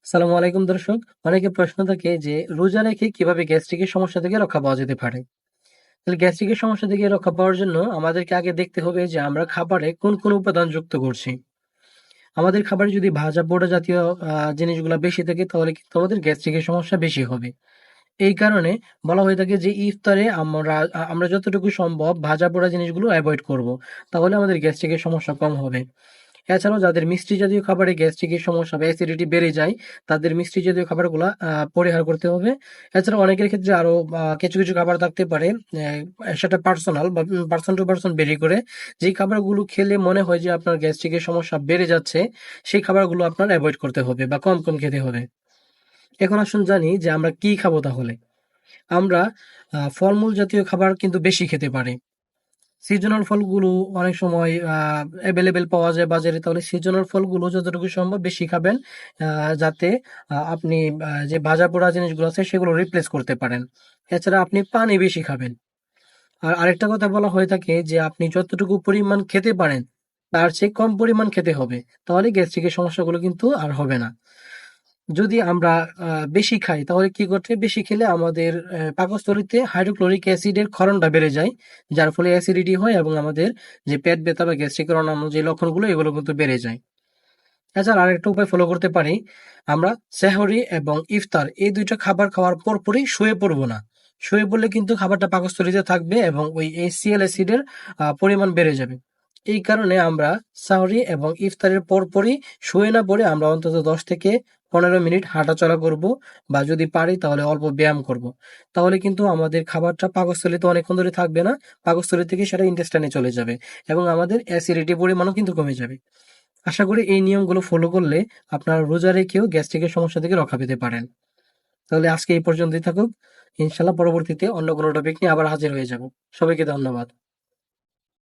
সালামু আলাইকুম দর্শক। অনেকে প্রশ্ন থাকে যে রোজা রেখে কিভাবে গ্যাস্ট্রিকের সমস্যা থেকে রক্ষা পাওয়া যেতে পারে। তাহলে গ্যাস্ট্রিকের সমস্যা থেকে রক্ষা পাওয়ার জন্য আমাদেরকে আগে দেখতে হবে যে আমরা খাবারে কোন কোন উপাদান যুক্ত করছি। আমাদের খাবারে যদি ভাজা পোড়া জাতীয় জিনিসগুলো বেশি থাকে তাহলে কিন্তু আমাদের গ্যাস্ট্রিকের সমস্যা বেশি হবে। এই কারণে বলা হয়ে থাকে যে ইফতারে আমরা যতটুকু সম্ভব ভাজা পোড়া জিনিসগুলো অ্যাভয়েড করব। তাহলে আমাদের গ্যাস্ট্রিকের সমস্যা কম হবে। এছাড়াও যাদের মিষ্টি জাতীয় খাবারে গ্যাস্ট্রিকের সমস্যা বা অ্যাসিডিটি বেড়ে যায়, তাদের মিষ্টি জাতীয় খাবারগুলা পরিহার করতে হবে। এছাড়া অনেকের ক্ষেত্রে আরো কিছু, কিছু খাবার থাকতে পারে, সেটা পার্সোনাল বা পারসন টু পারসন ভেরি করে। যেই খাবারগুলো খেলে মনে হয় যে আপনার গ্যাস্ট্রিকের সমস্যা বেড়ে যাচ্ছে, সেই খাবারগুলো আপনার এভয়েড করতে হবে বা কম, কম খেতে হবে। এখন আসুন জানি যে আমরা কি খাবো তাহলে? আমরা ফলমূল জাতীয় খাবার কিন্তু বেশি খেতে পারি। সিজনাল ফলগুলো অনেক সময় এভেলেবেল পাওয়া যায় বাজারে। তাহলে সিজনাল ফলগুলো যতটুকু সম্ভব বেশি খাবেন, যাতে আপনি যে ভাজা-পোড়া জিনিসগুলো আছে সেগুলো রিপ্লেস করতে পারেন। এছাড়া আপনি পানি বেশি খাবেন। আর আরেকটা কথা বলা হয়ে থাকে যে আপনি যতটুকু পরিমাণ খেতে পারেন, তার চেয়ে কম পরিমাণ খেতে হবে। তাহলে গ্যাস্ট্রিকের সমস্যাগুলো কিন্তু আর হবে না। যদি আমরা বেশি খাই তাহলে কি ঘটে? বেশি খেলে আমাদের পাকস্থলীতে হাইড্রোক্লোরিক অ্যাসিডের ক্ষরণটা বেড়ে যায়। যার ফলে অ্যাসিডিটি হয় এবং আমাদের যে পেট ব্যথা বা গ্যাস্ট্রিকের অন্যান্য যে লক্ষণগুলো এগুলো কিন্তু বেড়ে যায়। এছাড়া আরেকটা উপায় ফলো করতে পারি। আমরা সেহরি এবং ইফতার এই ২ টা খাবার খাওয়ার পরপরই শুয়ে পড়ব না। শুয়ে পড়লে কিন্তু খাবারটা পাকস্থলীতে থাকবে এবং ওই HCl অ্যাসিডের পরিমাণ বেড়ে যাবে। এই কারণে আমরা সাহরি এবং ইফতারের পরপরই শুয়ে না পড়ে আমরা অন্তত ১০ থেকে ১৫ মিনিট হাঁটাচলা করব, বা যদি পারি তাহলে অল্প ব্যায়াম করব। তাহলে কিন্তু আমাদের খাবারটা পাকস্থলীতে অনেকক্ষণ ধরে থাকবে না। পাকস্থলী থেকে সেটা ইন্টেস্টাইনে চলে যাবে এবং আমাদের অ্যাসিডিটির পরিমাণও কিন্তু কমে যাবে। আশা করি এই নিয়মগুলো ফলো করলে আপনারা রোজা রেখেও গ্যাস্ট্রিকের সমস্যা থেকে রক্ষা পেতে পারেন। তাহলে আজকে এই পর্যন্তই থাকুক। ইনশাআল্লাহ পরবর্তীতে অন্য কোনো টপিক নিয়ে আবার হাজির হয়ে যাব। সবাইকে ধন্যবাদ।